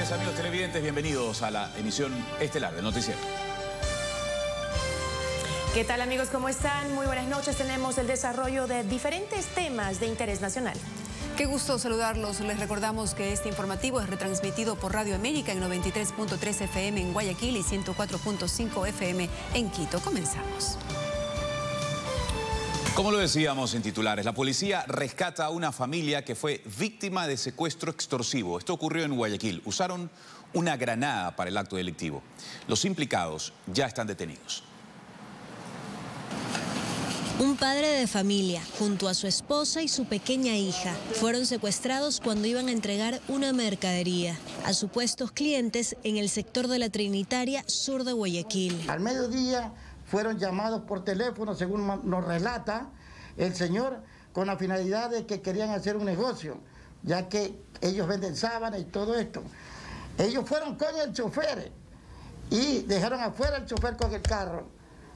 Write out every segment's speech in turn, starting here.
días, amigos televidentes. Bienvenidos a la emisión estelar del noticiero. ¿Qué tal, amigos? ¿Cómo están? Muy buenas noches. Tenemos el desarrollo de diferentes temas de interés nacional. Qué gusto saludarlos. Les recordamos que este informativo es retransmitido por Radio América en 93.3 FM en Guayaquil y 104.5 FM en Quito. Comenzamos. Como lo decíamos en titulares, la policía rescata a una familia que fue víctima de secuestro extorsivo. Esto ocurrió en Guayaquil. Usaron una granada para el acto delictivo. Los implicados ya están detenidos. Un padre de familia, junto a su esposa y su pequeña hija, fueron secuestrados cuando iban a entregar una mercadería a supuestos clientes en el sector de la Trinitaria, sur de Guayaquil. Al mediodía fueron llamados por teléfono, según nos relata el señor, con la finalidad de que querían hacer un negocio, ya que ellos venden sábanas y todo esto. Ellos fueron con el chofer y dejaron afuera el chofer con el carro.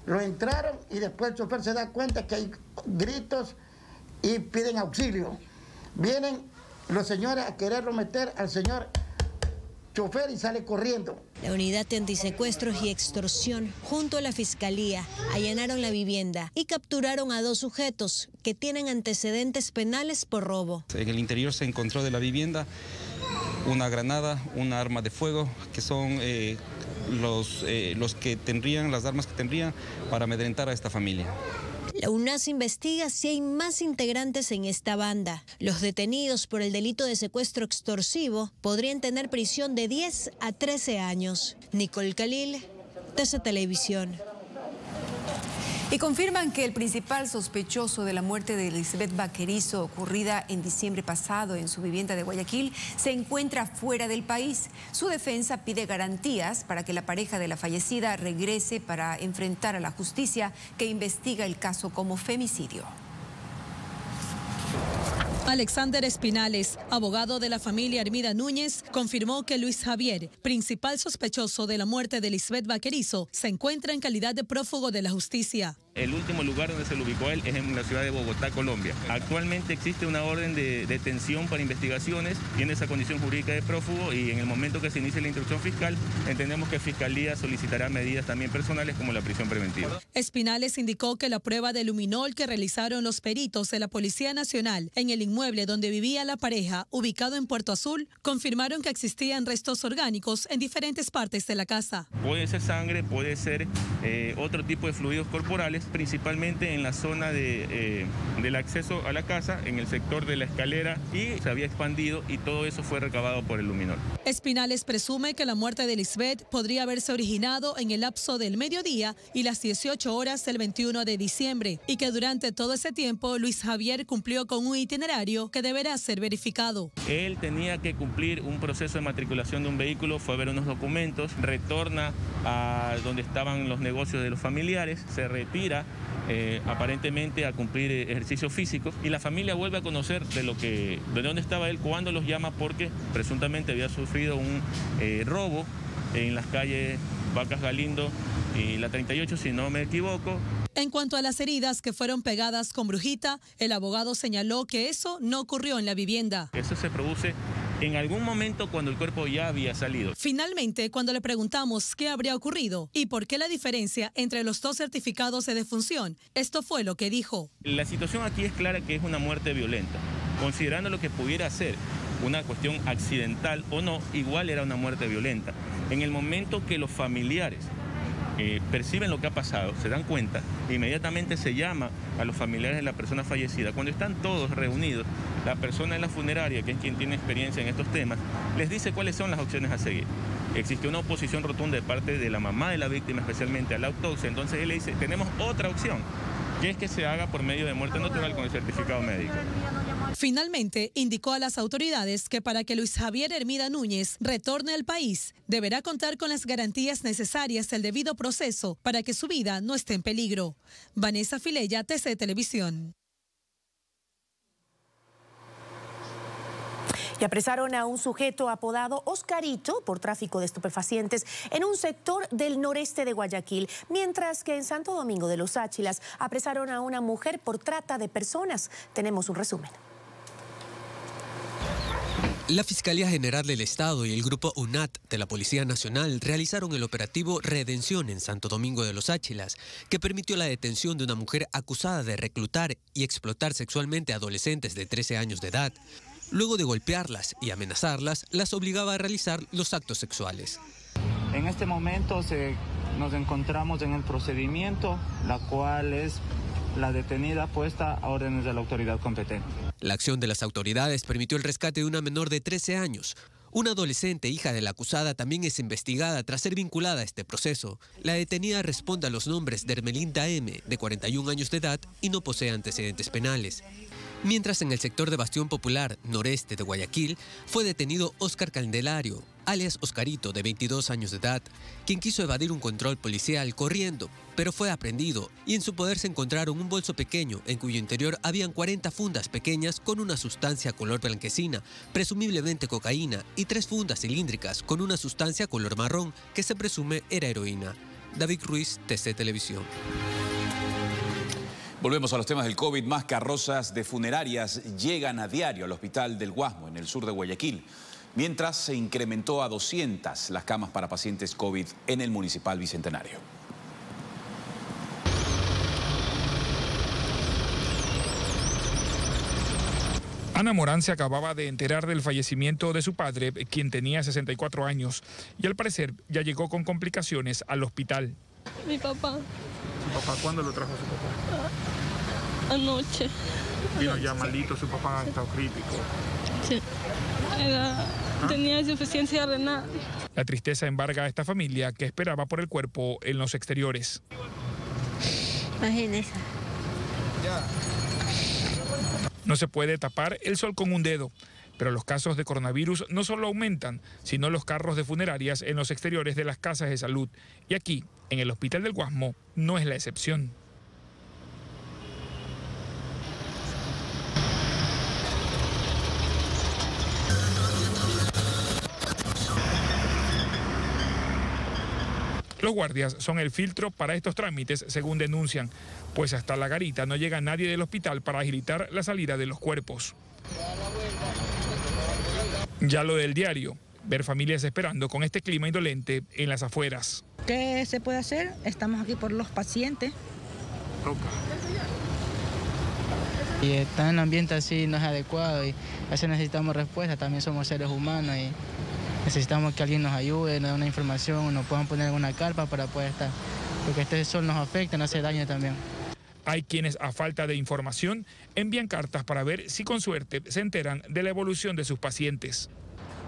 Lo entraron y después el chofer se da cuenta que hay gritos y piden auxilio. Vienen los señores a quererlo meter al señor chofer y sale corriendo. La unidad de antisecuestros y extorsión junto a la fiscalía allanaron la vivienda y capturaron a 2 sujetos que tienen antecedentes penales por robo. En el interior se encontró de la vivienda una granada, una arma de fuego, que son las armas que tendrían para amedrentar a esta familia. La UNAS investiga si hay más integrantes en esta banda. Los detenidos por el delito de secuestro extorsivo podrían tener prisión de 10 a 13 años. Nicole Khalil, TC Televisión. Y confirman que el principal sospechoso de la muerte de Lisbeth Vaquerizo, ocurrida en diciembre pasado en su vivienda de Guayaquil, se encuentra fuera del país. Su defensa pide garantías para que la pareja de la fallecida regrese para enfrentar a la justicia que investiga el caso como femicidio. Alexander Espinales, abogado de la familia Hermida Núñez, confirmó que Luis Javier, principal sospechoso de la muerte de Lisbeth Vaquerizo, se encuentra en calidad de prófugo de la justicia. El último lugar donde se lo ubicó él es en la ciudad de Bogotá, Colombia. Actualmente existe una orden de detención para investigaciones, tiene esa condición jurídica de prófugo y en el momento que se inicie la instrucción fiscal, entendemos que Fiscalía solicitará medidas también personales como la prisión preventiva. Espinales indicó que la prueba de luminol que realizaron los peritos de la Policía Nacional en el inmueble donde vivía la pareja, ubicado en Puerto Azul, confirmaron que existían restos orgánicos en diferentes partes de la casa. Puede ser sangre, puede ser otro tipo de fluidos corporales, principalmente en la zona del acceso a la casa, en el sector de la escalera, y se había expandido y todo eso fue recabado por el luminol. Espinales presume que la muerte de Lisbeth podría haberse originado en el lapso del mediodía y las 18 horas del 21 de diciembre y que durante todo ese tiempo Luis Javier cumplió con un itinerario que deberá ser verificado. Él tenía que cumplir un proceso de matriculación de un vehículo, fue a ver unos documentos, retorna a donde estaban los negocios de los familiares, se retira aparentemente a cumplir ejercicios físicos y la familia vuelve a conocer de dónde estaba él, cuando los llama, porque presuntamente había sufrido un robo en las calles Vacas Galindo y la 38, si no me equivoco. En cuanto a las heridas que fueron pegadas con brujita, el abogado señaló que eso no ocurrió en la vivienda. Eso se produce en algún momento cuando el cuerpo ya había salido. Finalmente, cuando le preguntamos qué habría ocurrido y por qué la diferencia entre los 2 certificados de defunción, esto fue lo que dijo. La situación aquí es clara que es una muerte violenta. Considerando lo que pudiera ser una cuestión accidental o no, igual era una muerte violenta. En el momento que los familiares perciben lo que ha pasado, se dan cuenta, inmediatamente se llama a los familiares de la persona fallecida. Cuando están todos reunidos, la persona de la funeraria, que es quien tiene experiencia en estos temas, les dice cuáles son las opciones a seguir. Existió una oposición rotunda de parte de la mamá de la víctima, especialmente a la autopsia. Entonces él le dice, tenemos otra opción, que es que se haga por medio de muerte natural con el certificado médico. Finalmente, indicó a las autoridades que para que Luis Javier Hermida Núñez retorne al país, deberá contar con las garantías necesarias del debido proceso para que su vida no esté en peligro. Vanessa Filella, TC Televisión. Y apresaron a un sujeto apodado Oscarito por tráfico de estupefacientes en un sector del noreste de Guayaquil, mientras que en Santo Domingo de los Áchilas apresaron a una mujer por trata de personas. Tenemos un resumen. La Fiscalía General del Estado y el Grupo UNAT de la Policía Nacional realizaron el operativo Redención en Santo Domingo de los Áchilas, que permitió la detención de una mujer acusada de reclutar y explotar sexualmente a adolescentes de 13 años de edad. Luego de golpearlas y amenazarlas, las obligaba a realizar los actos sexuales. En este momento nos encontramos en el procedimiento, la cual es la detenida puesta a órdenes de la autoridad competente. La acción de las autoridades permitió el rescate de una menor de 13 años. Una adolescente, hija de la acusada, también es investigada tras ser vinculada a este proceso. La detenida responde a los nombres de Hermelinda M., de 41 años de edad, y no posee antecedentes penales. Mientras en el sector de Bastión Popular, noreste de Guayaquil, fue detenido Óscar Candelario, alias Oscarito, de 22 años de edad, quien quiso evadir un control policial corriendo, pero fue aprehendido y en su poder se encontraron un bolso pequeño en cuyo interior habían 40 fundas pequeñas con una sustancia color blanquecina, presumiblemente cocaína, y 3 fundas cilíndricas con una sustancia color marrón que se presume era heroína. David Ruiz, TC Televisión. Volvemos a los temas del COVID. Más carrozas de funerarias llegan a diario al Hospital del Guasmo, en el sur de Guayaquil, mientras se incrementó a 200 las camas para pacientes COVID en el Municipal Bicentenario. Ana Morán se acababa de enterar del fallecimiento de su padre, quien tenía 64 años, y al parecer ya llegó con complicaciones al hospital. Mi papá. ¿Su papá cuándo lo trajo su papá? Anoche. Vino ya malito, su papá estaba crítico. Sí. Tenía insuficiencia renal. La tristeza embarga a esta familia que esperaba por el cuerpo en los exteriores. Imagínese. No se puede tapar el sol con un dedo, pero los casos de coronavirus no solo aumentan, sino los carros de funerarias en los exteriores de las casas de salud. Y aquí, en el Hospital del Guasmo, no es la excepción. Los guardias son el filtro para estos trámites, según denuncian, pues hasta la garita no llega nadie del hospital para agilitar la salida de los cuerpos. Ya lo del diario, ver familias esperando con este clima indolente en las afueras. ¿Qué se puede hacer? Estamos aquí por los pacientes. Y estar en un ambiente así no es adecuado y a veces necesitamos respuesta, también somos seres humanos y necesitamos que alguien nos ayude, nos dé una información, nos puedan poner una carpa para poder estar, porque este sol nos afecta, nos hace daño también. Hay quienes, a falta de información, envían cartas para ver si con suerte se enteran de la evolución de sus pacientes.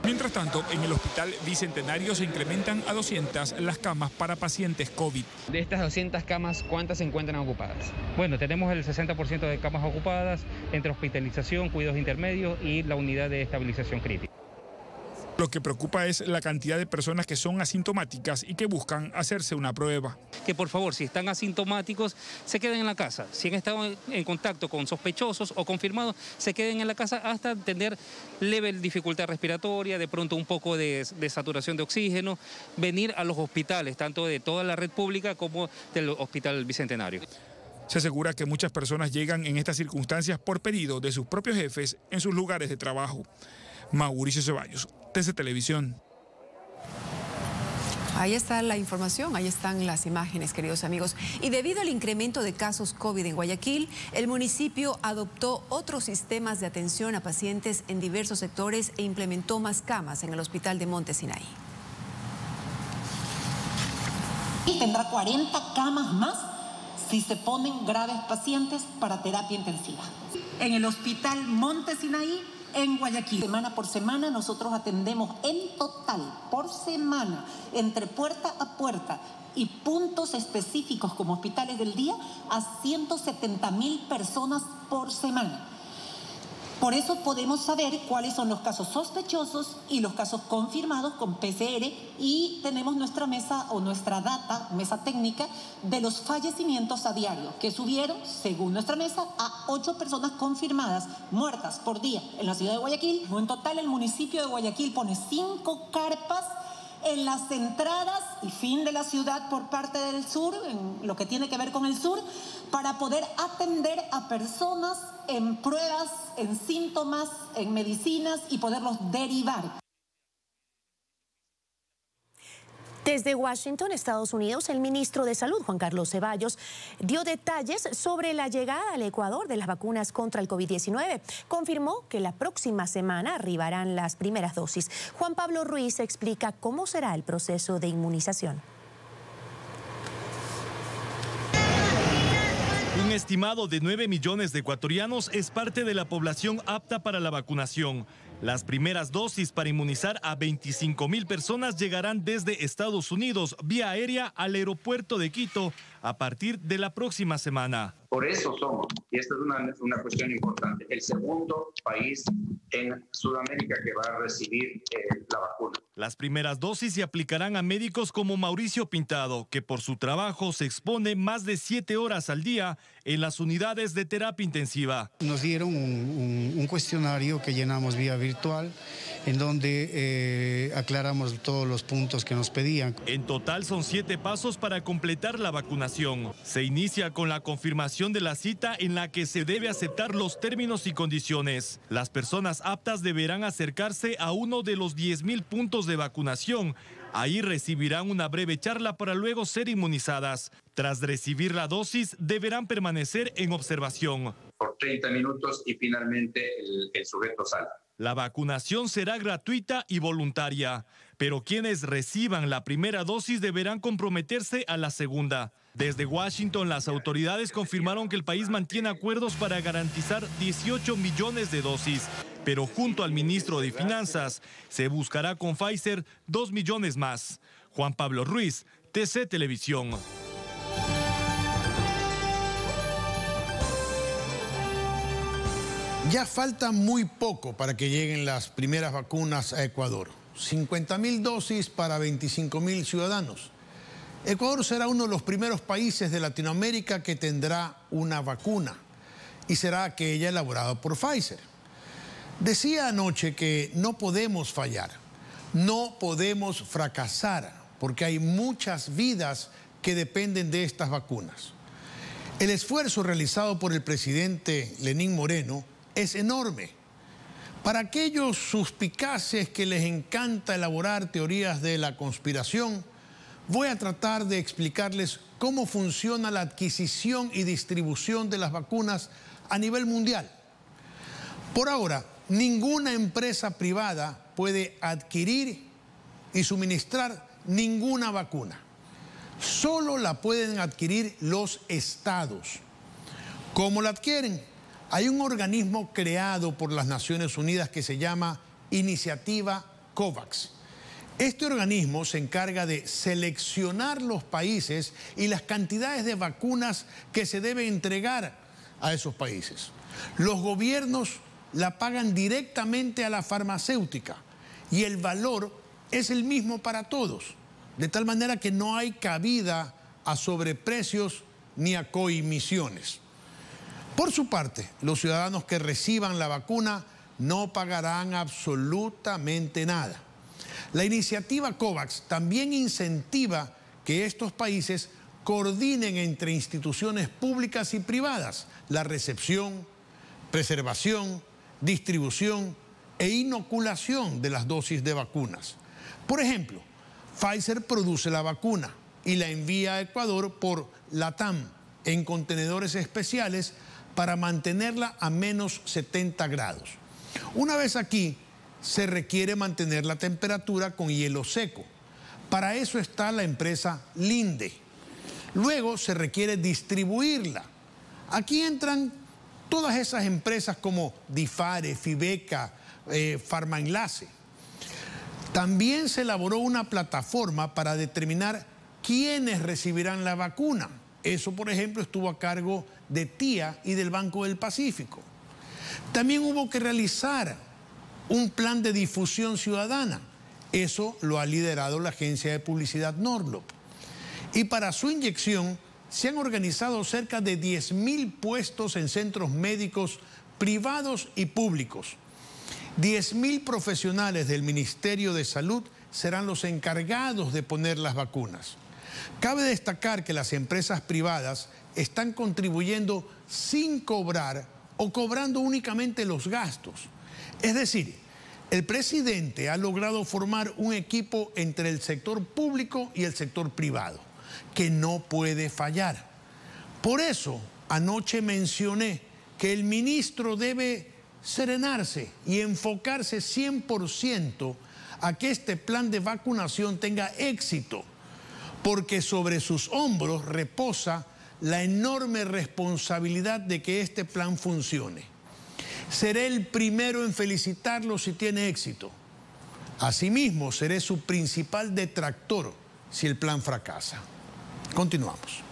Mientras tanto, en el Hospital Bicentenario se incrementan a 200 las camas para pacientes COVID. De estas 200 camas, ¿cuántas se encuentran ocupadas? Bueno, tenemos el 60% de camas ocupadas entre hospitalización, cuidados intermedios y la unidad de estabilización crítica. Lo que preocupa es la cantidad de personas que son asintomáticas y que buscan hacerse una prueba. Que por favor, si están asintomáticos, se queden en la casa. Si han estado en contacto con sospechosos o confirmados, se queden en la casa hasta tener leve dificultad respiratoria, de pronto un poco de saturación de oxígeno, venir a los hospitales, tanto de toda la red pública como del Hospital Bicentenario. Se asegura que muchas personas llegan en estas circunstancias por pedido de sus propios jefes en sus lugares de trabajo. Mauricio Ceballos, TC Televisión. Ahí está la información, ahí están las imágenes, queridos amigos. Y debido al incremento de casos COVID en Guayaquil, el municipio adoptó otros sistemas de atención a pacientes en diversos sectores e implementó más camas en el Hospital de Monte Sinaí. Y tendrá 40 camas más si se ponen graves pacientes para terapia intensiva. En el Hospital Monte Sinaí, en Guayaquil. Semana por semana nosotros atendemos en total, por semana, entre puerta a puerta y puntos específicos como hospitales del día, a 170,000 personas por semana. Por eso podemos saber cuáles son los casos sospechosos y los casos confirmados con PCR y tenemos nuestra mesa o nuestra data, mesa técnica, de los fallecimientos a diario, que subieron, según nuestra mesa, a 8 personas confirmadas muertas por día en la ciudad de Guayaquil. En total, el municipio de Guayaquil pone 5 carpas en las entradas y fin de la ciudad por parte del sur, en lo que tiene que ver con el sur, para poder atender a personas en pruebas, en síntomas, en medicinas y poderlos derivar. Desde Washington, Estados Unidos, el ministro de Salud, Juan Carlos Ceballos, dio detalles sobre la llegada al Ecuador de las vacunas contra el COVID-19. Confirmó que la próxima semana arribarán las primeras dosis. Juan Pablo Ruiz explica cómo será el proceso de inmunización. Un estimado de 9 millones de ecuatorianos es parte de la población apta para la vacunación. Las primeras dosis para inmunizar a 25.000 personas llegarán desde Estados Unidos vía aérea al aeropuerto de Quito a partir de la próxima semana. Por eso somos, y esta es una cuestión importante, el segundo país en Sudamérica que va a recibir la vacuna. Las primeras dosis se aplicarán a médicos como Mauricio Pintado, que por su trabajo se expone más de 7 horas al día en las unidades de terapia intensiva. Nos dieron un cuestionario que llenamos vía virtual, en donde aclaramos todos los puntos que nos pedían. En total son 7 pasos para completar la vacunación. Se inicia con la confirmación de la cita en la que se debe aceptar los términos y condiciones. Las personas aptas deberán acercarse a uno de los 10.000 puntos de vacunación. Ahí recibirán una breve charla para luego ser inmunizadas. Tras recibir la dosis, deberán permanecer en observación. Por 30 minutos y finalmente el sujeto sale. La vacunación será gratuita y voluntaria, pero quienes reciban la primera dosis deberán comprometerse a la segunda. Desde Washington, las autoridades confirmaron que el país mantiene acuerdos para garantizar 18 millones de dosis, pero junto al ministro de Finanzas se buscará con Pfizer 2 millones más. Juan Pablo Ruiz, TC Televisión. Ya falta muy poco para que lleguen las primeras vacunas a Ecuador. 50.000 dosis para 25.000 ciudadanos. Ecuador será uno de los primeros países de Latinoamérica que tendrá una vacuna y será aquella elaborada por Pfizer. Decía anoche que no podemos fallar, no podemos fracasar, porque hay muchas vidas que dependen de estas vacunas. El esfuerzo realizado por el presidente Lenín Moreno es enorme. Para aquellos suspicaces que les encanta elaborar teorías de la conspiración, voy a tratar de explicarles cómo funciona la adquisición y distribución de las vacunas a nivel mundial. Por ahora, ninguna empresa privada puede adquirir y suministrar ninguna vacuna. Solo la pueden adquirir los estados. ¿Cómo la adquieren? Hay un organismo creado por las Naciones Unidas que se llama Iniciativa COVAX. Este organismo se encarga de seleccionar los países y las cantidades de vacunas que se deben entregar a esos países. Los gobiernos la pagan directamente a la farmacéutica y el valor es el mismo para todos, de tal manera que no hay cabida a sobreprecios ni a coimisiones. Por su parte, los ciudadanos que reciban la vacuna no pagarán absolutamente nada. La iniciativa COVAX también incentiva que estos países coordinen entre instituciones públicas y privadas la recepción, preservación, distribución e inoculación de las dosis de vacunas. Por ejemplo, Pfizer produce la vacuna y la envía a Ecuador por LATAM en contenedores especiales para mantenerla a menos 70 grados. Una vez aquí, se requiere mantener la temperatura con hielo seco. Para eso está la empresa Linde. Luego se requiere distribuirla. Aquí entran todas esas empresas como Difare, Fibeca, Farmaenlace. También se elaboró una plataforma para determinar quiénes recibirán la vacuna. Eso, por ejemplo, estuvo a cargo de TIA y del Banco del Pacífico. También hubo que realizar un plan de difusión ciudadana. Eso lo ha liderado la agencia de publicidad Norlop. Y para su inyección se han organizado cerca de 10.000 puestos en centros médicos privados y públicos. 10.000 profesionales del Ministerio de Salud serán los encargados de poner las vacunas. Cabe destacar que las empresas privadas están contribuyendo sin cobrar o cobrando únicamente los gastos. Es decir, el presidente ha logrado formar un equipo entre el sector público y el sector privado, que no puede fallar. Por eso, anoche mencioné que el ministro debe serenarse y enfocarse 100% a que este plan de vacunación tenga éxito, porque sobre sus hombros reposa la enorme responsabilidad de que este plan funcione. Seré el primero en felicitarlo si tiene éxito. Asimismo, seré su principal detractor si el plan fracasa. Continuamos.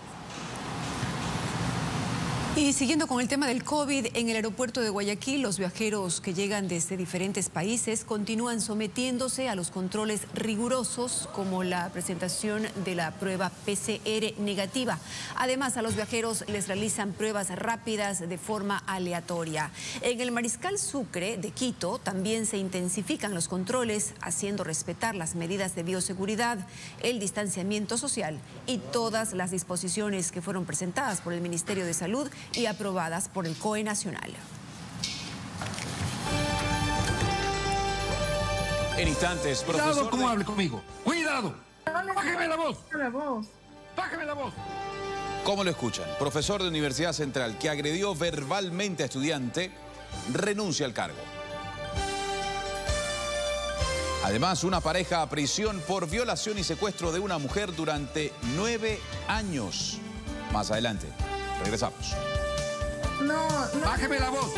Y siguiendo con el tema del COVID, en el aeropuerto de Guayaquil, los viajeros que llegan desde diferentes países continúan sometiéndose a los controles rigurosos, como la presentación de la prueba PCR negativa. Además, a los viajeros les realizan pruebas rápidas de forma aleatoria. En el Mariscal Sucre de Quito también se intensifican los controles, haciendo respetar las medidas de bioseguridad, el distanciamiento social y todas las disposiciones que fueron presentadas por el Ministerio de Salud y aprobadas por el COE Nacional. En instantes, profesor... Cuidado cómo hable conmigo. ¡Cuidado! ¡Bájeme la voz! ¡Bájeme la voz! ¿Cómo lo escuchan? Profesor de Universidad Central que agredió verbalmente a estudiante renuncia al cargo. Además, una pareja a prisión por violación y secuestro de una mujer durante 9 años. Más adelante. Regresamos. No. Bájeme la voz.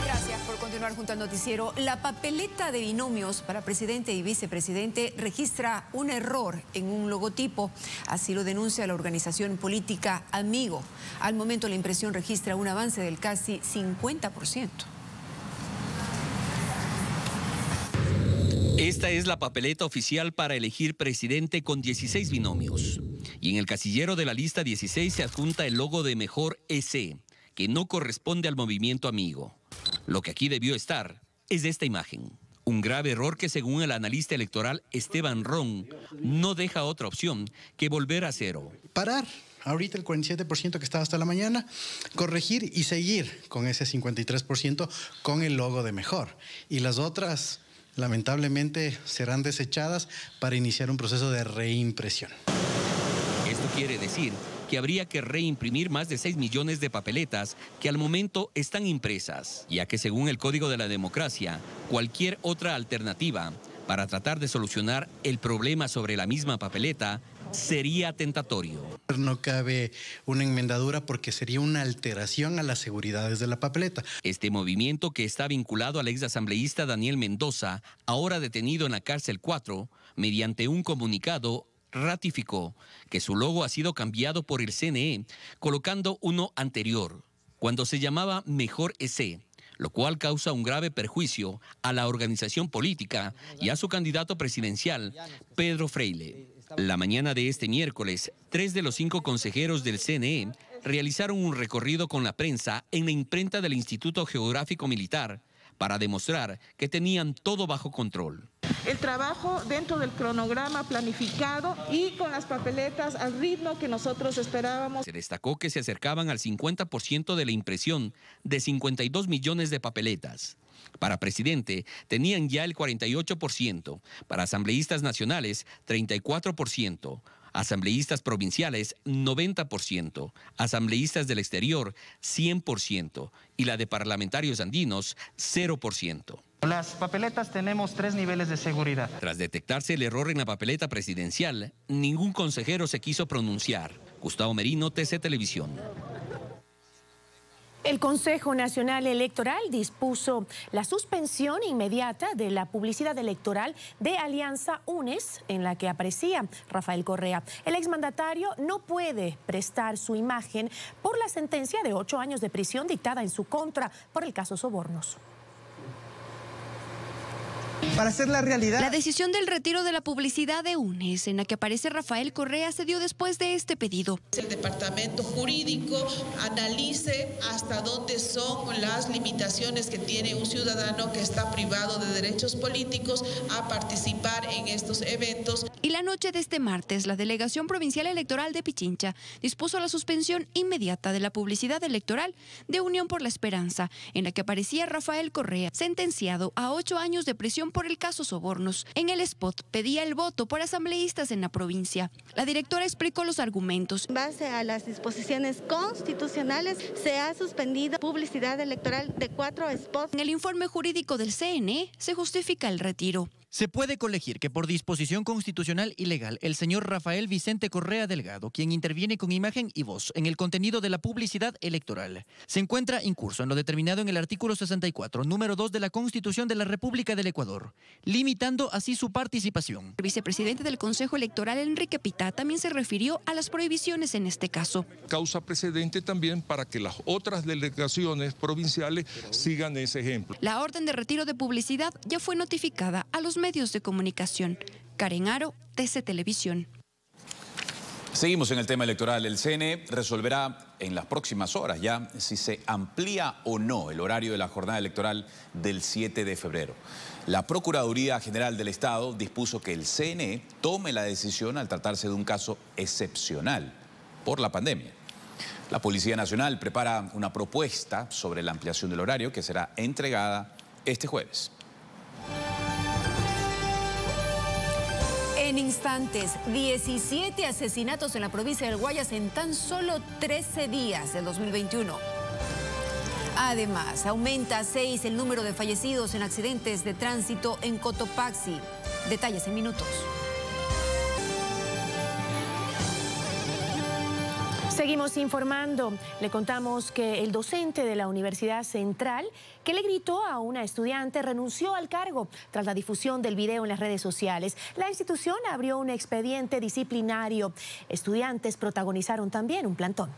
Gracias por continuar junto al noticiero. La papeleta de binomios para presidente y vicepresidente registra un error en un logotipo. Así lo denuncia la organización política Amigo. Al momento la impresión registra un avance del casi 50%. Esta es la papeleta oficial para elegir presidente con 16 binomios. Y en el casillero de la lista 16 se adjunta el logo de Mejor EC, que no corresponde al movimiento Amigo. Lo que aquí debió estar es de esta imagen. Un grave error que, según el analista electoral Esteban Ron, no deja otra opción que volver a cero. Parar ahorita el 47% que estaba hasta la mañana, corregir y seguir con ese 53% con el logo de Mejor. Y las otras, lamentablemente, serán desechadas para iniciar un proceso de reimpresión. Esto quiere decir que habría que reimprimir más de 6 millones de papeletas que al momento están impresas, ya que según el Código de la Democracia, cualquier otra alternativa para tratar de solucionar el problema sobre la misma papeleta sería tentatorio. No cabe una enmendadura porque sería una alteración a las seguridades de la papeleta. Este movimiento, que está vinculado al exasambleísta Daniel Mendoza, ahora detenido en la cárcel 4, mediante un comunicado ratificó que su logo ha sido cambiado por el CNE, colocando uno anterior, cuando se llamaba Mejor EC, lo cual causa un grave perjuicio a la organización política y a su candidato presidencial, Pedro Freile. La mañana de este miércoles, 3 de los 5 consejeros del CNE realizaron un recorrido con la prensa en la imprenta del Instituto Geográfico Militar para demostrar que tenían todo bajo control. El trabajo dentro del cronograma planificado y con las papeletas al ritmo que nosotros esperábamos. Se destacó que se acercaban al 50% de la impresión de 52 millones de papeletas. Para presidente tenían ya el 48%, para asambleístas nacionales 34%, asambleístas provinciales 90%, asambleístas del exterior 100% y la de parlamentarios andinos 0%. Las papeletas tenemos 3 niveles de seguridad. Tras detectarse el error en la papeleta presidencial, ningún consejero se quiso pronunciar. Gustavo Merino, TC Televisión. El Consejo Nacional Electoral dispuso la suspensión inmediata de la publicidad electoral de Alianza UNES, en la que aparecía Rafael Correa. El exmandatario no puede prestar su imagen por la sentencia de 8 años de prisión dictada en su contra por el caso Sobornos. para hacerla realidad. La decisión del retiro de la publicidad de UNES, en la que aparece Rafael Correa, se dio después de este pedido. El departamento jurídico analice hasta dónde son las limitaciones que tiene un ciudadano que está privado de derechos políticos a participar en estos eventos. Y la noche de este martes, la Delegación Provincial Electoral de Pichincha dispuso la suspensión inmediata de la publicidad electoral de Unión por la Esperanza, en la que aparecía Rafael Correa, sentenciado a 8 años de prisión por el caso Sobornos. En el spot pedía el voto por asambleístas en la provincia. La directora explicó los argumentos. En base a las disposiciones constitucionales, se ha suspendido publicidad electoral de 4 spots. En el informe jurídico del CNE se justifica el retiro. Se puede colegir que por disposición constitucional y legal, el señor Rafael Vicente Correa Delgado, quien interviene con imagen y voz en el contenido de la publicidad electoral, se encuentra incurso en lo determinado en el artículo 64, número 2 de la Constitución de la República del Ecuador, limitando así su participación. El vicepresidente del Consejo Electoral, Enrique Pitá, también se refirió a las prohibiciones en este caso. Causa precedente también para que las otras delegaciones provinciales sigan ese ejemplo. La orden de retiro de publicidad ya fue notificada a los medios de comunicación. Karen Aro, TC Televisión. Seguimos en el tema electoral. El CNE resolverá en las próximas horas ya si se amplía o no el horario de la jornada electoral del 7 de febrero. La Procuraduría General del Estado dispuso que el CNE tome la decisión al tratarse de un caso excepcional por la pandemia. La Policía Nacional prepara una propuesta sobre la ampliación del horario que será entregada este jueves. En instantes, 17 asesinatos en la provincia del Guayas en tan solo 13 días del 2021. Además, aumenta a 6 el número de fallecidos en accidentes de tránsito en Cotopaxi. Detalles en minutos. Seguimos informando. Le contamos que el docente de la Universidad Central que le gritó a una estudiante renunció al cargo tras la difusión del video en las redes sociales. La institución abrió un expediente disciplinario. Estudiantes protagonizaron también un plantón.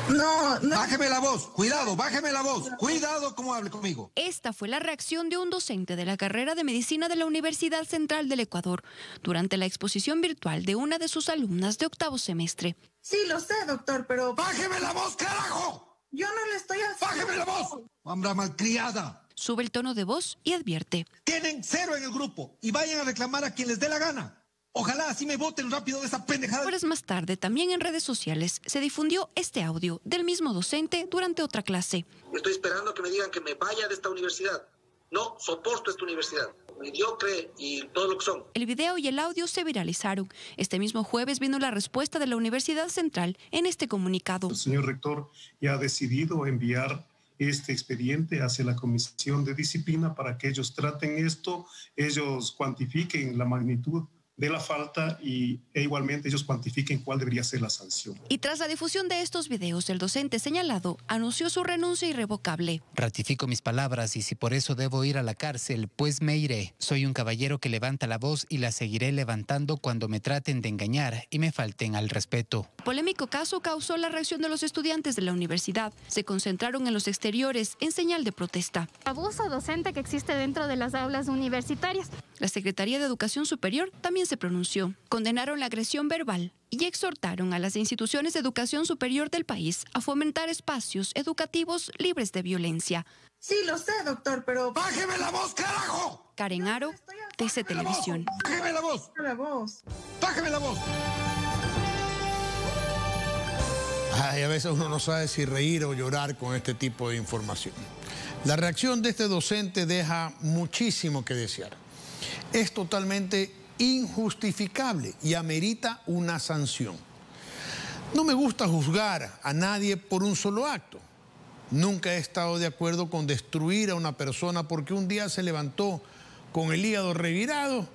No, no. Bájeme la voz, cuidado, bájeme la voz, cuidado cómo hable conmigo. Esta fue la reacción de un docente de la carrera de medicina de la Universidad Central del Ecuador durante la exposición virtual de una de sus alumnas de 8º semestre. Sí, lo sé, doctor, pero... ¡Bájeme la voz, carajo! Yo no le estoy haciendo... ¡Bájeme la voz! ¡Hambra malcriada! Sube el tono de voz y advierte. Tienen 0 en el grupo y vayan a reclamar a quien les dé la gana. Ojalá así me voten rápido de esa pendejada. Horas más tarde, también en redes sociales, se difundió este audio del mismo docente durante otra clase. Estoy esperando que me digan que me vaya de esta universidad. No soporto esta universidad. Mediocre y todo lo que son. El video y el audio se viralizaron. Este mismo jueves vino la respuesta de la Universidad Central en este comunicado. El señor rector ya ha decidido enviar este expediente hacia la Comisión de Disciplina para que ellos traten esto, ellos cuantifiquen la magnitud de la falta e igualmente ellos cuantifiquen cuál debería ser la sanción. Y tras la difusión de estos videos, el docente señalado anunció su renuncia irrevocable. Ratifico mis palabras y si por eso debo ir a la cárcel, pues me iré. Soy un caballero que levanta la voz y la seguiré levantando cuando me traten de engañar y me falten al respeto. El polémico caso causó la reacción de los estudiantes de la universidad. Se concentraron en los exteriores en señal de protesta. Abuso docente que existe dentro de las aulas universitarias. La Secretaría de Educación Superior también se pronunció. Condenaron la agresión verbal y exhortaron a las instituciones de educación superior del país a fomentar espacios educativos libres de violencia. Sí, lo sé, doctor, pero... ¡Bájeme la voz, carajo! Karen Aro, TC Televisión. ¡Bájeme la voz! ¡Bájeme la voz! Ay, a veces uno no sabe si reír o llorar con este tipo de información. La reacción de este docente deja muchísimo que desear. Es totalmente injustificable y amerita una sanción. No me gusta juzgar a nadie por un solo acto. Nunca he estado de acuerdo con destruir a una persona porque un día se levantó con el hígado revirado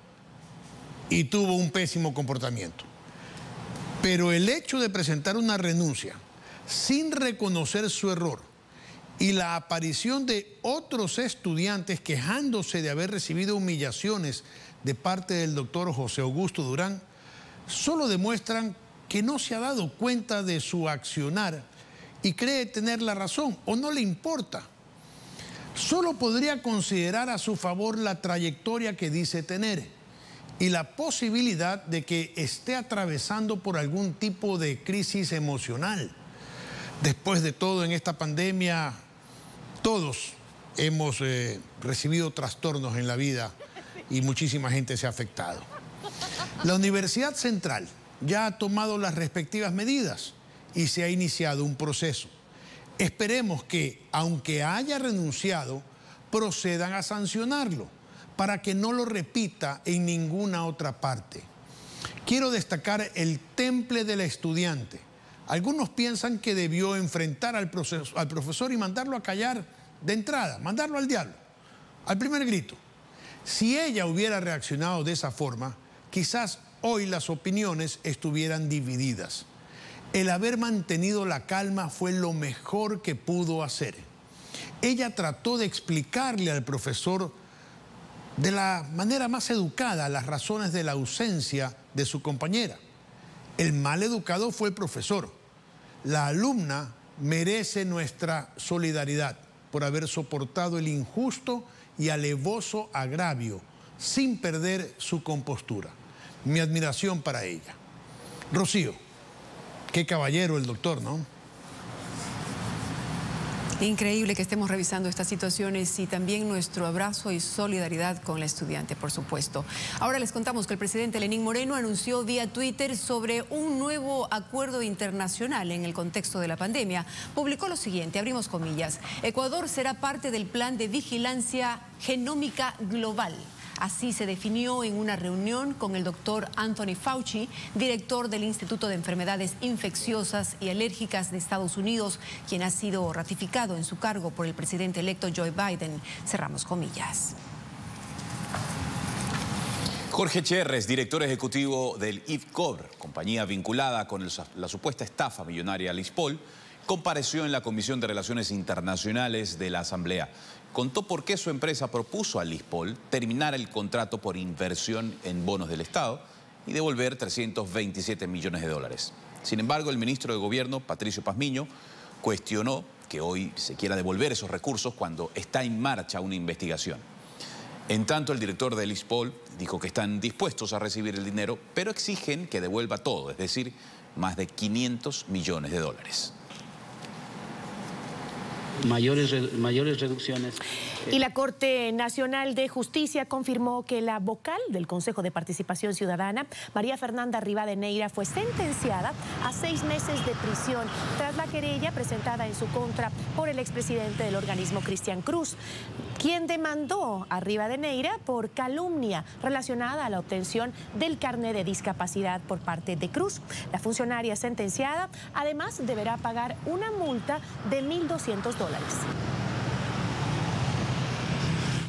y tuvo un pésimo comportamiento. Pero el hecho de presentar una renuncia sin reconocer su error y la aparición de otros estudiantes quejándose de haber recibido humillaciones de parte del doctor José Augusto Durán, solo demuestran que no se ha dado cuenta de su accionar y cree tener la razón o no le importa. solo podría considerar a su favor la trayectoria que dice tener y la posibilidad de que esté atravesando por algún tipo de crisis emocional. Después de todo, en esta pandemia, todos hemos recibido trastornos en la vida y muchísima gente se ha afectado. La Universidad Central ya ha tomado las respectivas medidas y se ha iniciado un proceso. Esperemos que, aunque haya renunciado, procedan a sancionarlo para que no lo repita en ninguna otra parte. Quiero destacar el temple del estudiante. Algunos piensan que debió enfrentar al profesor y mandarlo a callar de entrada, mandarlo al diablo, al primer grito. Si ella hubiera reaccionado de esa forma, quizás hoy las opiniones estuvieran divididas. El haber mantenido la calma fue lo mejor que pudo hacer. Ella trató de explicarle al profesor de la manera más educada las razones de la ausencia de su compañera. El mal educado fue el profesor. La alumna merece nuestra solidaridad por haber soportado el injusto y alevoso agravio sin perder su compostura. Mi admiración para ella. Rocío, qué caballero el doctor, ¿no? Increíble que estemos revisando estas situaciones y también nuestro abrazo y solidaridad con la estudiante, por supuesto. Ahora les contamos que el presidente Lenín Moreno anunció vía Twitter sobre un nuevo acuerdo internacional en el contexto de la pandemia. Publicó lo siguiente, abrimos comillas: Ecuador será parte del plan de vigilancia genómica global. Así se definió en una reunión con el doctor Anthony Fauci, director del Instituto de Enfermedades Infecciosas y Alérgicas de Estados Unidos, quien ha sido ratificado en su cargo por el presidente electo Joe Biden. Cerramos comillas. Jorge Cherres, director ejecutivo del IFCOR, compañía vinculada con la supuesta estafa millonaria a Lispol, compareció en la Comisión de Relaciones Internacionales de la Asamblea. Contó por qué su empresa propuso a Lispol terminar el contrato por inversión en bonos del Estado y devolver 327 millones de dólares. Sin embargo, el ministro de Gobierno, Patricio Pazmiño, cuestionó que hoy se quiera devolver esos recursos cuando está en marcha una investigación. En tanto, el director de Lispol dijo que están dispuestos a recibir el dinero, pero exigen que devuelva todo, es decir, más de 500 millones de dólares. Mayores reducciones. Y la Corte Nacional de Justicia confirmó que la vocal del Consejo de Participación Ciudadana, María Fernanda Rivadeneira, fue sentenciada a 6 meses de prisión tras la querella presentada en su contra por el expresidente del organismo, Cristian Cruz, quien demandó a Rivadeneira por calumnia relacionada a la obtención del carnet de discapacidad por parte de Cruz. La funcionaria sentenciada además deberá pagar una multa de $1.200.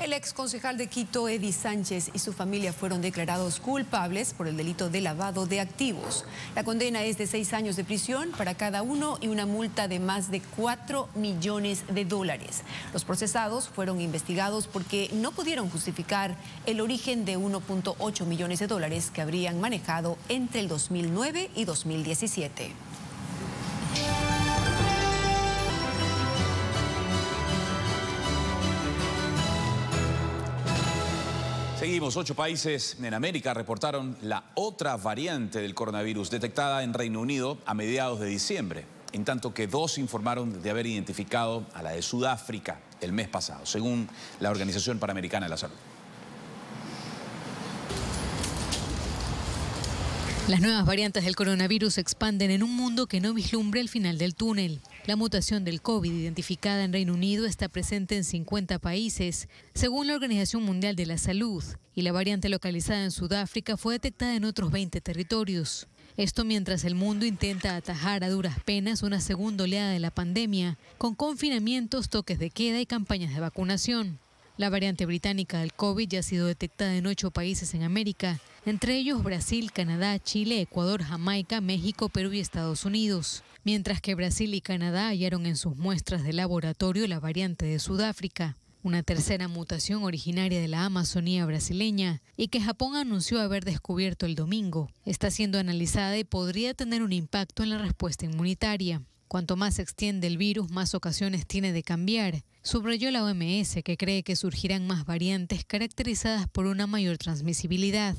El ex concejal de Quito, Eddie Sánchez, y su familia fueron declarados culpables por el delito de lavado de activos. La condena es de 6 años de prisión para cada uno y una multa de más de $4 millones. Los procesados fueron investigados porque no pudieron justificar el origen de $1.8 millones que habrían manejado entre el 2009 y 2017. Seguimos. 8 países en América reportaron la otra variante del coronavirus detectada en Reino Unido a mediados de diciembre, en tanto que 2 informaron de haber identificado a la de Sudáfrica el mes pasado, según la Organización Panamericana de la Salud. Las nuevas variantes del coronavirus se expanden en un mundo que no vislumbra el final del túnel. La mutación del COVID identificada en Reino Unido está presente en 50 países, según la Organización Mundial de la Salud, y la variante localizada en Sudáfrica fue detectada en otros 20 territorios. Esto mientras el mundo intenta atajar a duras penas una segunda oleada de la pandemia, con confinamientos, toques de queda y campañas de vacunación. La variante británica del COVID ya ha sido detectada en 8 países en América, entre ellos Brasil, Canadá, Chile, Ecuador, Jamaica, México, Perú y Estados Unidos. Mientras que Brasil y Canadá hallaron en sus muestras de laboratorio la variante de Sudáfrica, una tercera mutación originaria de la Amazonía brasileña y que Japón anunció haber descubierto el domingo. Está siendo analizada y podría tener un impacto en la respuesta inmunitaria. Cuanto más se extiende el virus, más ocasiones tiene de cambiar. Subrayó la OMS, que cree que surgirán más variantes caracterizadas por una mayor transmisibilidad.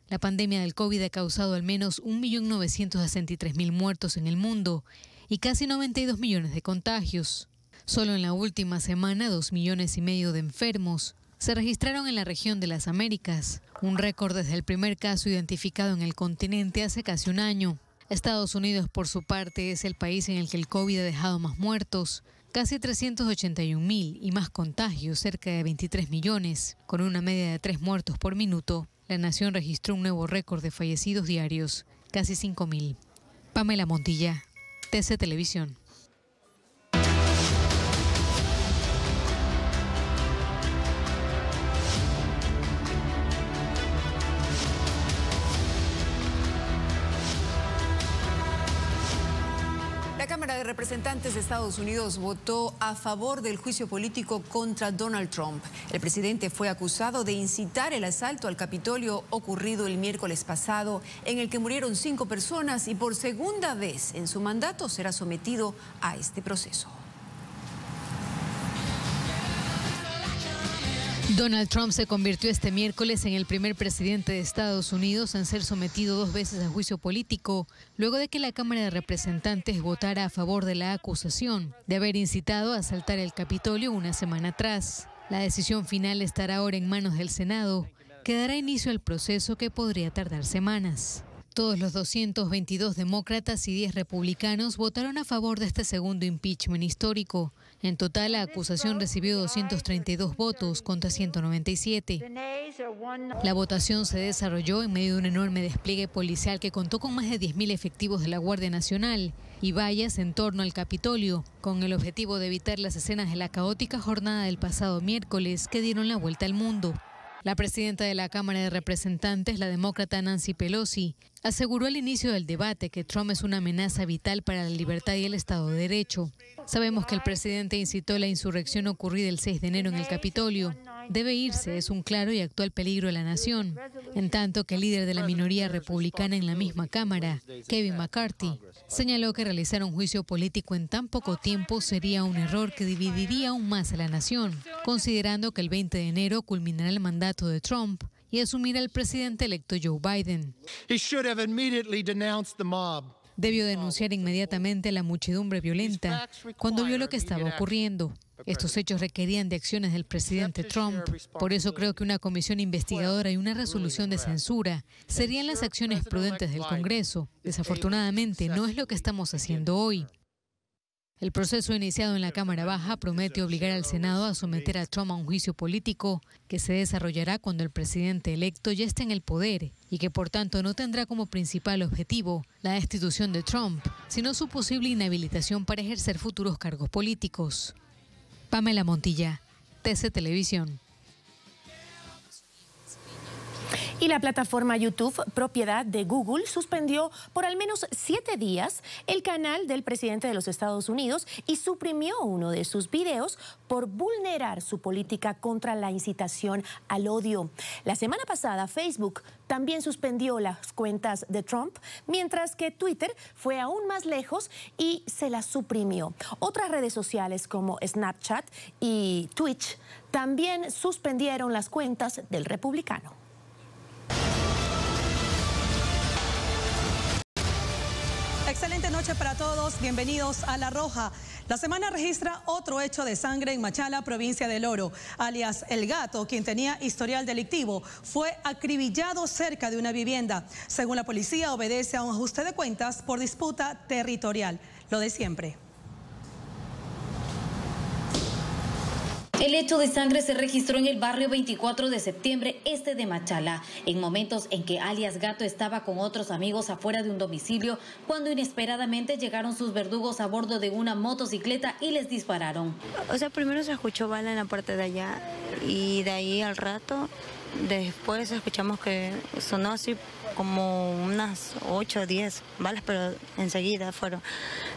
La pandemia del COVID ha causado al menos 1.963.000 muertos en el mundo y casi 92 millones de contagios. Solo en la última semana, 2,5 millones de enfermos se registraron en la región de las Américas, un récord desde el primer caso identificado en el continente hace casi un año. Estados Unidos, por su parte, es el país en el que el COVID ha dejado más muertos, casi 381.000, y más contagios, cerca de 23 millones. Con una media de 3 muertos por minuto, la nación registró un nuevo récord de fallecidos diarios, casi 5.000. Pamela Montilla, TC Televisión. La Cámara de Representantes de Estados Unidos votó a favor del juicio político contra Donald Trump. El presidente fue acusado de incitar el asalto al Capitolio ocurrido el miércoles pasado, en el que murieron 5 personas, y por segunda vez en su mandato será sometido a este proceso. Donald Trump se convirtió este miércoles en el primer presidente de Estados Unidos en ser sometido 2 veces a juicio político, luego de que la Cámara de Representantes votara a favor de la acusación de haber incitado a asaltar el Capitolio una semana atrás. La decisión final estará ahora en manos del Senado, que dará inicio al proceso que podría tardar semanas. Todos los 222 demócratas y 10 republicanos votaron a favor de este segundo impeachment histórico. En total, la acusación recibió 232 votos contra 197. La votación se desarrolló en medio de un enorme despliegue policial que contó con más de 10.000 efectivos de la Guardia Nacional y vallas en torno al Capitolio, con el objetivo de evitar las escenas de la caótica jornada del pasado miércoles que dieron la vuelta al mundo. La presidenta de la Cámara de Representantes, la demócrata Nancy Pelosi, aseguró al inicio del debate que Trump es una amenaza vital para la libertad y el Estado de Derecho. Sabemos que el presidente incitó la insurrección ocurrida el 6 de enero en el Capitolio. Debe irse, es un claro y actual peligro a la nación. En tanto que el líder de la minoría republicana en la misma Cámara, Kevin McCarthy, señaló que realizar un juicio político en tan poco tiempo sería un error que dividiría aún más a la nación, considerando que el 20 de enero culminará el mandato de Trump y asumirá el presidente electo Joe Biden. Debió denunciar inmediatamente a la muchedumbre violenta cuando vio lo que estaba ocurriendo. Estos hechos requerían de acciones del presidente Trump. Por eso creo que una comisión investigadora y una resolución de censura serían las acciones prudentes del Congreso. Desafortunadamente, no es lo que estamos haciendo hoy. El proceso iniciado en la Cámara Baja promete obligar al Senado a someter a Trump a un juicio político que se desarrollará cuando el presidente electo ya esté en el poder y que por tanto no tendrá como principal objetivo la destitución de Trump, sino su posible inhabilitación para ejercer futuros cargos políticos. Pamela Montilla, TC Televisión. Y la plataforma YouTube, propiedad de Google, suspendió por al menos 7 días el canal del presidente de los Estados Unidos y suprimió uno de sus videos por vulnerar su política contra la incitación al odio. La semana pasada, Facebook también suspendió las cuentas de Trump, mientras que Twitter fue aún más lejos y se las suprimió. Otras redes sociales como Snapchat y Twitch también suspendieron las cuentas del republicano. Excelente noche para todos, bienvenidos a La Roja. La semana registra otro hecho de sangre en Machala, provincia del Oro. Alias El Gato, quien tenía historial delictivo, fue acribillado cerca de una vivienda. Según la policía, obedece a un ajuste de cuentas por disputa territorial. Lo de siempre. El hecho de sangre se registró en el barrio 24 de septiembre, este de Machala, en momentos en que alias Gato estaba con otros amigos afuera de un domicilio, cuando inesperadamente llegaron sus verdugos a bordo de una motocicleta y les dispararon. O sea, primero se escuchó bala en la parte de allá y de ahí al rato, después escuchamos que sonó así como unas 8 o 10 balas, pero enseguida fueron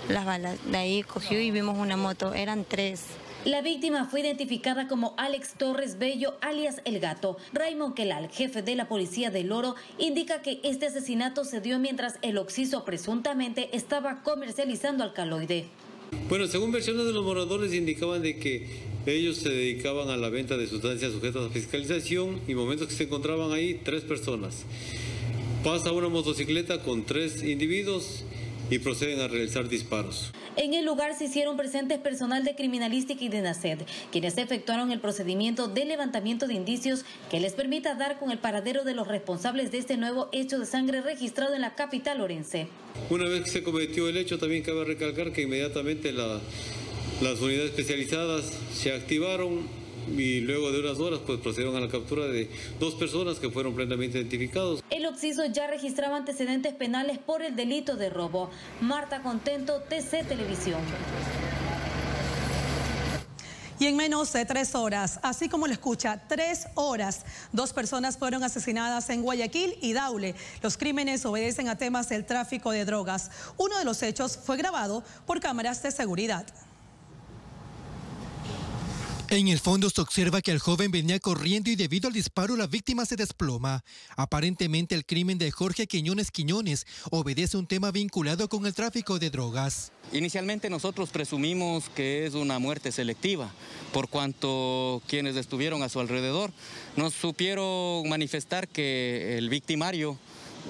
las balas. De ahí cogió y vimos una moto, eran 3. La víctima fue identificada como Alex Torres Bello, alias El Gato. Raymond Kelal, jefe de la policía del Oro, indica que este asesinato se dio mientras el occiso presuntamente estaba comercializando alcaloide. Bueno, según versiones de los moradores indicaban de que ellos se dedicaban a la venta de sustancias sujetas a fiscalización y momentos que se encontraban ahí 3 personas. Pasa una motocicleta con 3 individuos y proceden a realizar disparos. En el lugar se hicieron presentes personal de criminalística y de NACED, quienes efectuaron el procedimiento de levantamiento de indicios que les permita dar con el paradero de los responsables de este nuevo hecho de sangre registrado en la capital orense. Una vez que se cometió el hecho, también cabe recalcar que inmediatamente las unidades especializadas se activaron y luego de unas horas pues procedieron a la captura de 2 personas que fueron plenamente identificados. El occiso ya registraba antecedentes penales por el delito de robo. Marta Contento, TC Televisión. Y en menos de 3 horas, así como lo escucha, 3 horas, 2 personas fueron asesinadas en Guayaquil y Daule. Los crímenes obedecen a temas del tráfico de drogas. Uno de los hechos fue grabado por cámaras de seguridad. En el fondo se observa que el joven venía corriendo y debido al disparo la víctima se desploma. Aparentemente el crimen de Jorge Quiñones obedece a un tema vinculado con el tráfico de drogas. Inicialmente nosotros presumimos que es una muerte selectiva, por cuanto quienes estuvieron a su alrededor nos supieron manifestar que el victimario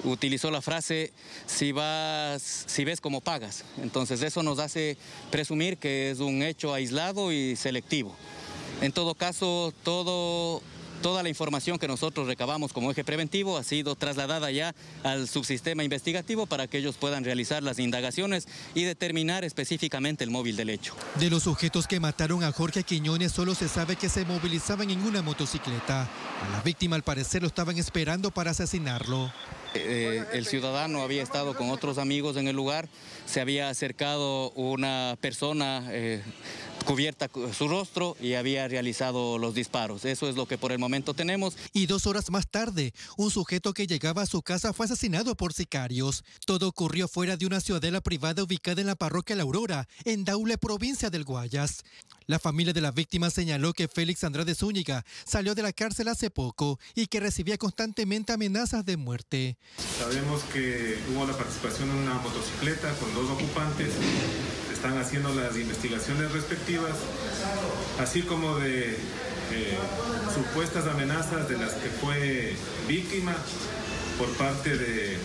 utilizó la frase si ves como pagas. Entonces eso nos hace presumir que es un hecho aislado y selectivo. En todo caso, toda la información que nosotros recabamos como eje preventivo ha sido trasladada ya al subsistema investigativo para que ellos puedan realizar las indagaciones y determinar específicamente el móvil del hecho. De los sujetos que mataron a Jorge Quiñones solo se sabe que se movilizaban en una motocicleta. A la víctima al parecer lo estaban esperando para asesinarlo. El ciudadano había estado con otros amigos en el lugar, se había acercado una persona cubierta su rostro y había realizado los disparos. Eso es lo que por el momento tenemos. Y 2 horas más tarde, un sujeto que llegaba a su casa fue asesinado por sicarios. Todo ocurrió fuera de una ciudadela privada ubicada en la parroquia La Aurora, en Daule, provincia del Guayas. La familia de la víctima señaló que Félix Andrade Zúñiga salió de la cárcel hace poco y que recibía constantemente amenazas de muerte. Sabemos que hubo la participación en una motocicleta con 2 ocupantes. Están haciendo las investigaciones respectivas, así como de supuestas amenazas de las que fue víctima por parte de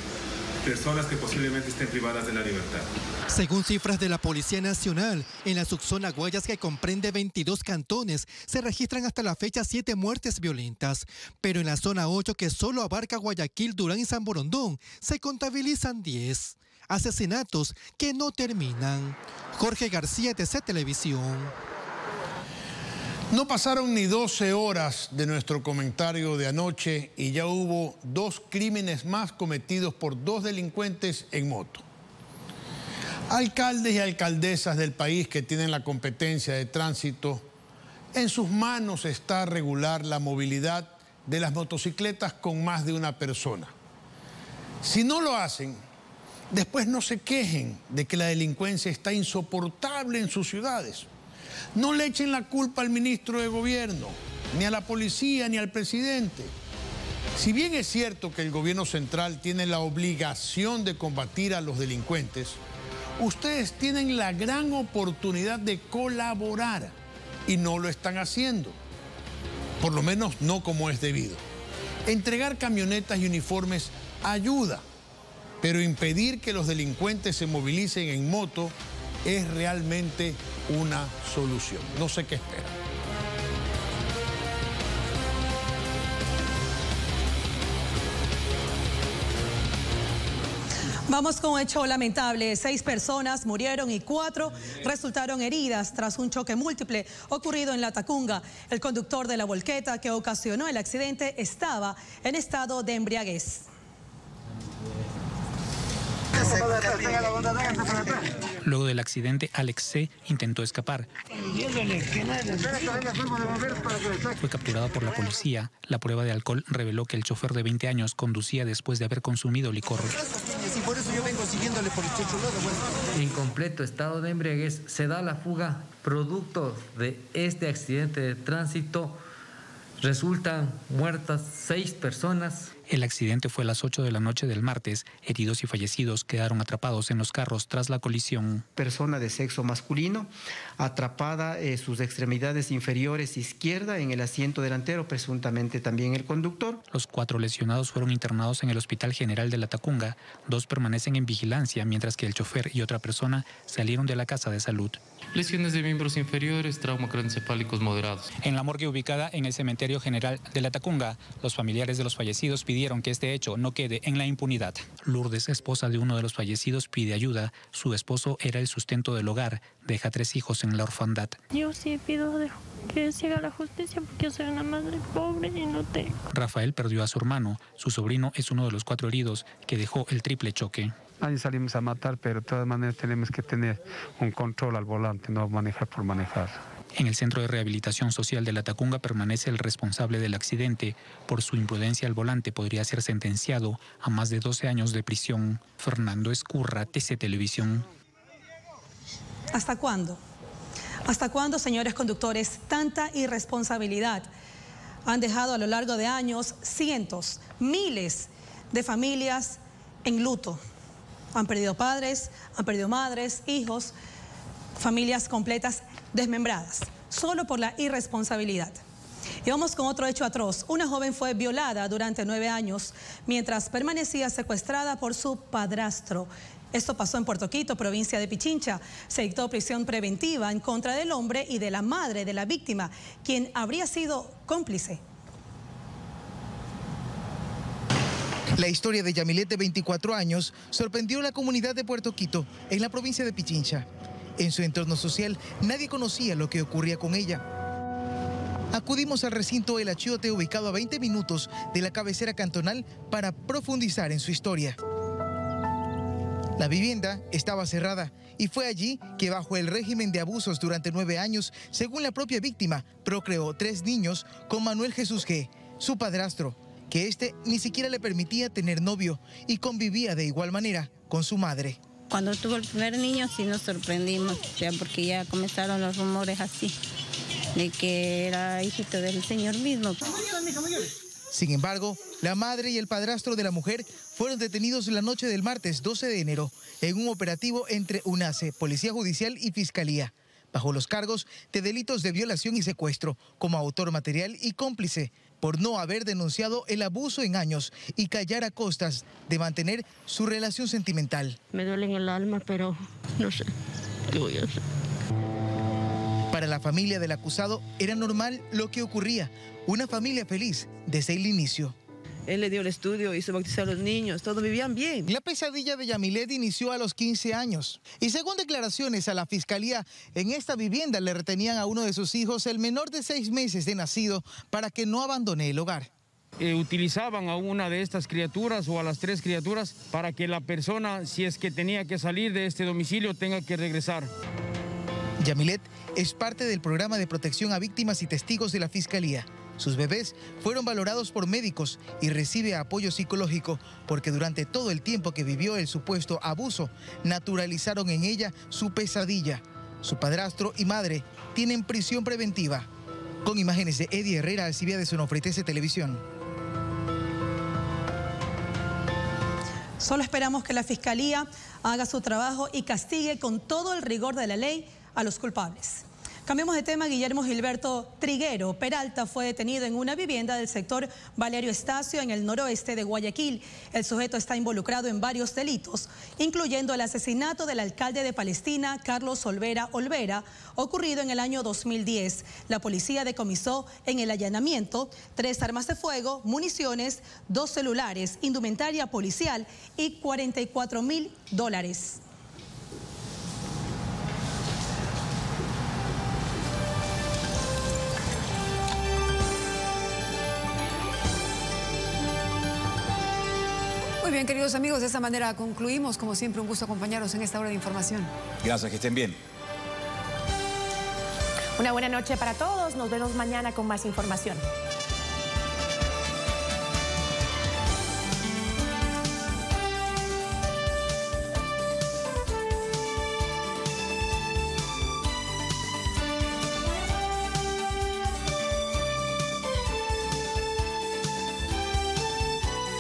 personas que posiblemente estén privadas de la libertad. Según cifras de la Policía Nacional, en la subzona Guayas, que comprende 22 cantones, se registran hasta la fecha 7 muertes violentas, pero en la zona 8, que solo abarca Guayaquil, Durán y San Borondón, se contabilizan 10. Asesinatos que no terminan. Jorge García, TC Televisión. No pasaron ni 12 horas de nuestro comentario de anoche y ya hubo 2 crímenes más cometidos por 2 delincuentes en moto. Alcaldes y alcaldesas del país que tienen la competencia de tránsito, en sus manos está regular la movilidad de las motocicletas con más de una persona. Si no lo hacen, después no se quejen de que la delincuencia está insoportable en sus ciudades. No le echen la culpa al ministro de Gobierno, ni a la policía, ni al presidente. Si bien es cierto que el gobierno central tiene la obligación de combatir a los delincuentes, ustedes tienen la gran oportunidad de colaborar y no lo están haciendo. Por lo menos no como es debido. Entregar camionetas y uniformes ayuda, pero impedir que los delincuentes se movilicen en moto es realmente una solución. No sé qué esperan. Vamos con un hecho lamentable. 6 personas murieron y 4 resultaron heridas tras un choque múltiple ocurrido en La Tacunga. El conductor de la volqueta que ocasionó el accidente estaba en estado de embriaguez. Luego del accidente, Alex C. intentó escapar. Fue capturado por la policía. La prueba de alcohol reveló que el chofer de 20 años conducía después de haber consumido licor. En completo estado de embriaguez se da la fuga. Producto de este accidente de tránsito resultan muertas 6 personas. El accidente fue a las 8 de la noche del martes. Heridos y fallecidos quedaron atrapados en los carros tras la colisión. Persona de sexo masculino, atrapada sus extremidades inferiores izquierda en el asiento delantero, presuntamente también el conductor. Los 4 lesionados fueron internados en el Hospital General de Latacunga. 2 permanecen en vigilancia, mientras que el chofer y otra persona salieron de la casa de salud. Lesiones de miembros inferiores, trauma craneoencefálicos moderados. En la morgue ubicada en el Cementerio General de Latacunga, los familiares de los fallecidos pidieron que este hecho no quede en la impunidad. Lourdes, esposa de uno de los fallecidos, pide ayuda. Su esposo era el sustento del hogar. Deja 3 hijos en la orfandad. Yo sí pido que se haga la justicia porque yo soy una madre pobre y no tengo. Rafael perdió a su hermano. Su sobrino es uno de los 4 heridos que dejó el triple choque. Ahí salimos a matar, pero de todas maneras tenemos que tener un control al volante, no manejar por manejar. En el Centro de Rehabilitación Social de Latacunga permanece el responsable del accidente. Por su imprudencia al volante podría ser sentenciado a más de 12 años de prisión. Fernando Escurra, TC Televisión. ¿Hasta cuándo? ¿Hasta cuándo, señores conductores, tanta irresponsabilidad? Han dejado a lo largo de años cientos, miles de familias en luto. Han perdido padres, han perdido madres, hijos, familias completas desmembradas, solo por la irresponsabilidad. Y vamos con otro hecho atroz. Una joven fue violada durante 9 años mientras permanecía secuestrada por su padrastro. Esto pasó en Puerto Quito, provincia de Pichincha. Se dictó prisión preventiva en contra del hombre y de la madre de la víctima, quien habría sido cómplice. La historia de Yamilet, de 24 años, sorprendió a la comunidad de Puerto Quito, en la provincia de Pichincha. En su entorno social, nadie conocía lo que ocurría con ella. Acudimos al recinto El Achiote, ubicado a 20 minutos de la cabecera cantonal, para profundizar en su historia. La vivienda estaba cerrada y fue allí que, bajo el régimen de abusos durante 9 años, según la propia víctima, procreó 3 niños con Manuel Jesús G., su padrastro, que este ni siquiera le permitía tener novio y convivía de igual manera con su madre. Cuando tuvo el primer niño sí nos sorprendimos, ya porque ya comenzaron los rumores así, de que era hijito del señor mismo. Sin embargo, la madre y el padrastro de la mujer fueron detenidos la noche del martes 12 de enero en un operativo entre UNACE, Policía Judicial y Fiscalía, bajo los cargos de delitos de violación y secuestro, como autor material y cómplice, por no haber denunciado el abuso en años y callar a costas de mantener su relación sentimental. Me duele en el alma, pero no sé qué voy a hacer. Para la familia del acusado era normal lo que ocurría, una familia feliz desde el inicio. Él le dio el estudio, hizo bautizar a los niños, todos vivían bien. La pesadilla de Yamilet inició a los 15 años. Y según declaraciones a la fiscalía, en esta vivienda le retenían a uno de sus hijos, el menor de 6 meses de nacido, para que no abandone el hogar. Utilizaban a una de estas criaturas o a las 3 criaturas para que la persona, si es que tenía que salir de este domicilio, tenga que regresar. Yamilet es parte del programa de protección a víctimas y testigos de la fiscalía. Sus bebés fueron valorados por médicos y recibe apoyo psicológico porque durante todo el tiempo que vivió el supuesto abuso, naturalizaron en ella su pesadilla. Su padrastro y madre tienen prisión preventiva. Con imágenes de Eddie Herrera, Alcibiades Onofre, TC Televisión. Solo esperamos que la Fiscalía haga su trabajo y castigue con todo el rigor de la ley a los culpables. Cambiamos de tema. Guillermo Gilberto Triguero Peralta fue detenido en una vivienda del sector Valerio Estacio, en el noroeste de Guayaquil. El sujeto está involucrado en varios delitos, incluyendo el asesinato del alcalde de Palestina, Carlos Olvera, ocurrido en el año 2010. La policía decomisó en el allanamiento 3 armas de fuego, municiones, 2 celulares, indumentaria policial y $44.000. Muy bien, queridos amigos, de esta manera concluimos. Como siempre, un gusto acompañarlos en esta hora de información. Gracias, que estén bien. Una buena noche para todos. Nos vemos mañana con más información.